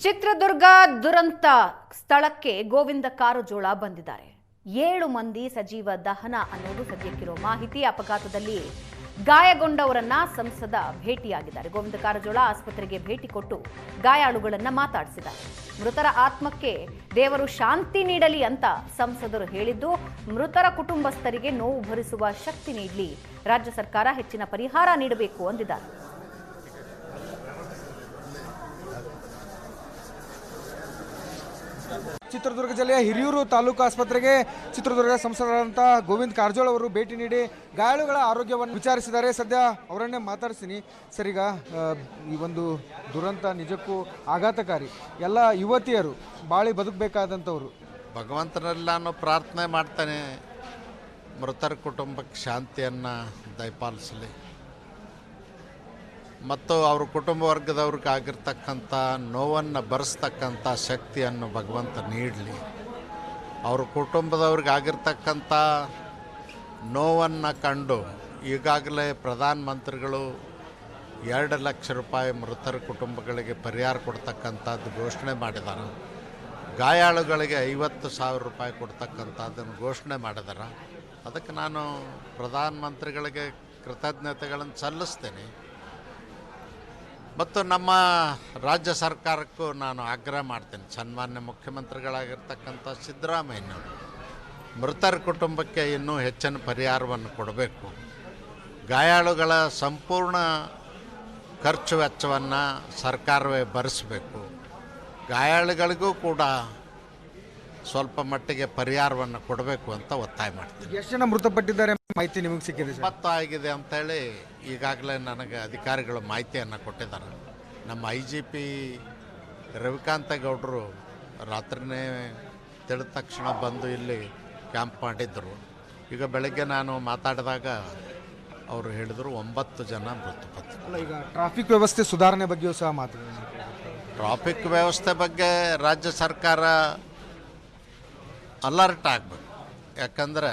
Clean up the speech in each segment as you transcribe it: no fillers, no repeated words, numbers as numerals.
ಚಿತ್ರದುರ್ಗ ದುರಂತ ಸ್ಥಳಕ್ಕೆ ಗೋವಿಂದ ಕಾರಜೋಳ ಬಂದಿದ್ದಾರೆ. 7 ಮಂದಿ ಸಜೀವ ದಹನ ಅನ್ನೋದು ಸದ್ಯಕ್ಕಿರೋ ಮಾಹಿತಿ. ಅಪಘಾತದಲ್ಲಿ ಗಾಯಗೊಂಡವರನ್ನ ಸಂಸದ ಭೇಟಿಯಾಗಿದ್ದಾರೆ. ಗೋವಿಂದ ಕಾರಜೋಳ ಆಸ್ಪತ್ರೆಗೆ ಭೇಟಿ ಕೊಟ್ಟು ಗಾಯಾಳುಗಳನ್ನ ಮಾತಾಡಿಸಿದ್ದಾರೆ. ಮೃತರ ಆತ್ಮಕ್ಕೆ ದೇವರು ಶಾಂತಿ ನೀಡಲಿ ಅಂತ ಸಂಸದರು ಹೇಳಿದ್ದು, ಮೃತರ ಕುಟುಂಬಸ್ಥರಿಗೆ ನೋವು ಭರಿಸುವ ಶಕ್ತಿ ನೀಡಲಿ, ರಾಜ್ಯ ಸರ್ಕಾರ ಹೆಚ್ಚಿನ ಪರಿಹಾರ ನೀಡಬೇಕು ಅಂದಿದ್ದಾರೆ. ಚಿತ್ರದುರ್ಗ ಜಿಲ್ಲೆಯ ಹಿರಿಯೂರು ತಾಲೂಕು ಆಸ್ಪತ್ರೆಗೆ ಚಿತ್ರದುರ್ಗ ಸಂಸದರಾದಂಥ ಗೋವಿಂದ ಕಾರಜೋಳ ಅವರು ಭೇಟಿ ನೀಡಿ ಗಾಯಾಳುಗಳ ಆರೋಗ್ಯವನ್ನು ವಿಚಾರಿಸಿದ್ದಾರೆ. ಸದ್ಯ ಅವರನ್ನೇ ಮಾತಾಡ್ತೀನಿ. ಸರ್, ಈಗ ಈ ಒಂದು ದುರಂತ ನಿಜಕ್ಕೂ ಆಘಾತಕಾರಿ. ಎಲ್ಲ ಯುವತಿಯರು ಬಾಳಿ ಬದುಕಬೇಕಾದಂಥವ್ರು. ಭಗವಂತನಲ್ಲಿ ನಾನು ಪ್ರಾರ್ಥನೆ ಮಾಡ್ತಾನೆ, ಮೃತರ ಕುಟುಂಬಕ್ಕೆ ಶಾಂತಿಯನ್ನು ದಯಪಾಲಿಸಲಿ ಮತ್ತು ಅವ್ರ ಕುಟುಂಬ ವರ್ಗದವ್ರಿಗೆ ಆಗಿರ್ತಕ್ಕಂಥ ನೋವನ್ನು ಭರಿಸ್ತಕ್ಕಂಥ ಶಕ್ತಿಯನ್ನು ಭಗವಂತ ನೀಡಲಿ. ಅವ್ರ ಕುಟುಂಬದವ್ರಿಗೆ ಆಗಿರ್ತಕ್ಕಂಥ ನೋವನ್ನು ಕಂಡು ಈಗಾಗಲೇ ಪ್ರಧಾನಮಂತ್ರಿಗಳು 2 ಲಕ್ಷ ರೂಪಾಯಿ ಮೃತರ ಕುಟುಂಬಗಳಿಗೆ ಪರಿಹಾರ ಕೊಡ್ತಕ್ಕಂಥದ್ದು ಘೋಷಣೆ ಮಾಡಿದ್ದಾರೆ. ಗಾಯಾಳುಗಳಿಗೆ 50,000 ರೂಪಾಯಿ ಕೊಡ್ತಕ್ಕಂಥದ್ದನ್ನು ಘೋಷಣೆ ಮಾಡಿದ್ದಾರೆ. ಅದಕ್ಕೆ ನಾನು ಪ್ರಧಾನಮಂತ್ರಿಗಳಿಗೆ ಕೃತಜ್ಞತೆಗಳನ್ನು ಸಲ್ಲಿಸ್ತೇನೆ ಮತ್ತು ನಮ್ಮ ರಾಜ್ಯ ಸರ್ಕಾರಕ್ಕೂ ನಾನು ಆಗ್ರಹ ಮಾಡ್ತೇನೆ. ಸನ್ಮಾನ್ಯ ಮುಖ್ಯಮಂತ್ರಿಗಳಾಗಿರ್ತಕ್ಕಂಥ ಸಿದ್ದರಾಮಯ್ಯನವರು ಮೃತರ ಕುಟುಂಬಕ್ಕೆ ಇನ್ನೂ ಹೆಚ್ಚಿನ ಪರಿಹಾರವನ್ನು ಕೊಡಬೇಕು. ಗಾಯಾಳುಗಳ ಸಂಪೂರ್ಣ ಖರ್ಚು ವೆಚ್ಚವನ್ನು ಸರ್ಕಾರವೇ ಭರಿಸಬೇಕು. ಗಾಯಾಳುಗಳಿಗೂ ಕೂಡ ಸ್ವಲ್ಪ ಮಟ್ಟಿಗೆ ಪರಿಹಾರವನ್ನು ಕೊಡಬೇಕು ಅಂತ ಒತ್ತಾಯ ಮಾಡ್ತೀನಿ. ಎಷ್ಟು ಜನ ಮೃತಪಟ್ಟಿದ್ದಾರೆ ಮಾಹಿತಿ ನಿಮಗೆ ಸಿಕ್ಕಿದೆ? 20 ಆಗಿದೆ ಅಂತೇಳಿ ಈಗಾಗಲೇ ನನಗೆ ಅಧಿಕಾರಿಗಳು ಮಾಹಿತಿಯನ್ನು ಕೊಟ್ಟಿದ್ದಾರೆ. ನಮ್ಮ IGP ರವಿಕಾಂತೇಗೌಡರು ರಾತ್ರಿನೇ ತಿಳಿದ ತಕ್ಷಣ ಬಂದು ಇಲ್ಲಿ ಕ್ಯಾಂಪ್ ಮಾಡಿದ್ದರು. ಈಗ ಬೆಳಗ್ಗೆ ನಾನು ಮಾತಾಡಿದಾಗ ಅವರು ಹೇಳಿದರು 9 ಜನ ಮೃತಪಟ್ಟರು. ಈಗ ಟ್ರಾಫಿಕ್ ವ್ಯವಸ್ಥೆ ಸುಧಾರಣೆ ಬಗ್ಗೆಯೂ ಸಹ ಮಾತಾಡಿದ್ರು. ಟ್ರಾಫಿಕ್ ವ್ಯವಸ್ಥೆ ಬಗ್ಗೆ ರಾಜ್ಯ ಸರ್ಕಾರ ಅಲರ್ಟ್ ಆಗಬೇಕು. ಯಾಕಂದರೆ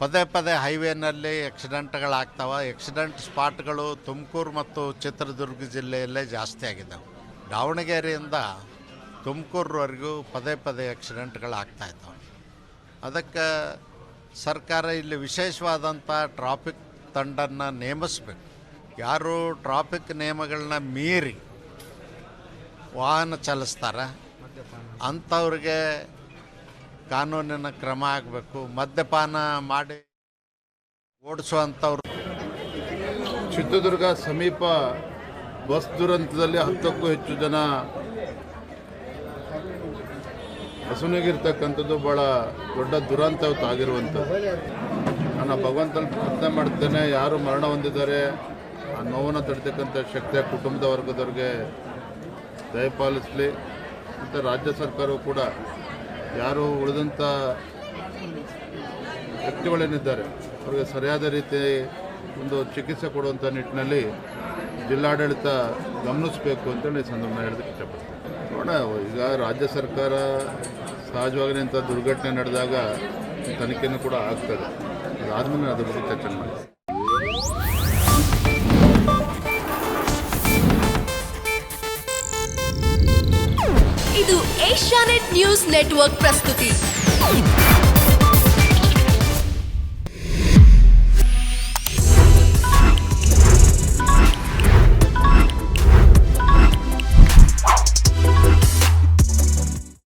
ಪದೇ ಪದೇ ಹೈವೇನಲ್ಲಿ ಆಕ್ಸಿಡೆಂಟ್ಗಳಾಗ್ತಾವೆ. ಆಕ್ಸಿಡೆಂಟ್ ಸ್ಪಾಟ್ಗಳು ತುಮಕೂರು ಮತ್ತು ಚಿತ್ರದುರ್ಗ ಜಿಲ್ಲೆಯಲ್ಲೇ ಜಾಸ್ತಿ ಆಗಿದ್ದಾವೆ. ದಾವಣಗೆರೆಯಿಂದ ತುಮಕೂರವರೆಗೂ ಪದೇ ಪದೇ ಆಕ್ಸಿಡೆಂಟ್ಗಳಾಗ್ತಾಯಿದ್ದಾವೆ. ಅದಕ್ಕೆ ಸರ್ಕಾರ ಇಲ್ಲಿ ವಿಶೇಷವಾದಂಥ ಟ್ರಾಫಿಕ್ ತಂಡನ್ನು ನೇಮಿಸಬೇಕು. ಯಾರು ಟ್ರಾಫಿಕ್ ನಿಯಮಗಳನ್ನ ಮೀರಿ ವಾಹನ ಚಲಿಸ್ತಾರೆ ಅಂಥವ್ರಿಗೆ ಕಾನೂನಿನ ಕ್ರಮ ಆಗಬೇಕು. ಮದ್ಯಪಾನ ಮಾಡಿ ಓಡಿಸುವಂಥವ್ರು. ಚಿತ್ರದುರ್ಗ ಸಮೀಪ ಬಸ್ ದುರಂತದಲ್ಲಿ 10ಕ್ಕೂ ಹೆಚ್ಚು ಜನ ಹಸುನಿಗಿರ್ತಕ್ಕಂಥದ್ದು ಭಾಳ ದೊಡ್ಡ ದುರಂತ ಆಗಿರುವಂಥದ್ದು. ನಾನು ಭಗವಂತನಲ್ಲಿ ಪ್ರಾರ್ಥನೆ ಮಾಡ್ತೇನೆ, ಯಾರು ಮರಣ ಹೊಂದಿದ್ದಾರೆ ಆ ನೋವನ್ನು ತಡಿತಕ್ಕಂಥ ಶಕ್ತಿಯ ಕುಟುಂಬದ ವರ್ಗದವ್ರಿಗೆ ದಯಪಾಲಿಸಲಿ. ಮತ್ತು ರಾಜ್ಯ ಸರ್ಕಾರವು ಕೂಡ ಯಾರು ಉಳಿದಂಥ ವ್ಯಕ್ತಿಗಳೇನಿದ್ದಾರೆ ಅವರಿಗೆ ಸರಿಯಾದ ರೀತಿ ಒಂದು ಚಿಕಿತ್ಸೆ ಕೊಡುವಂಥ ನಿಟ್ಟಿನಲ್ಲಿ ಜಿಲ್ಲಾಡಳಿತ ಗಮನಿಸಬೇಕು ಅಂತೇಳಿ ಸಂದರ್ಭ ಹೇಳೋದಕ್ಕೆ ಇಷ್ಟಪಡ್ತೀನಿ. ನೋಡೋಣ, ಈಗ ರಾಜ್ಯ ಸರ್ಕಾರ ಸಹಜವಾಗಿ ಇಂಥ ದುರ್ಘಟನೆ ನಡೆದಾಗ ತನಿಖೆನೂ ಕೂಡ ಆಗ್ತದೆ. ಅದಾದಮೇಲೆ ಅದ್ರ ಬಗ್ಗೆ ಚರ್ಚೆ ಮಾಡಿ. ಇದು ಏಷ್ಯಾನೆಟ್ ನ್ಯೂಸ್ ನೆಟ್ವರ್ಕ್ ಪ್ರಸ್ತುತಿ.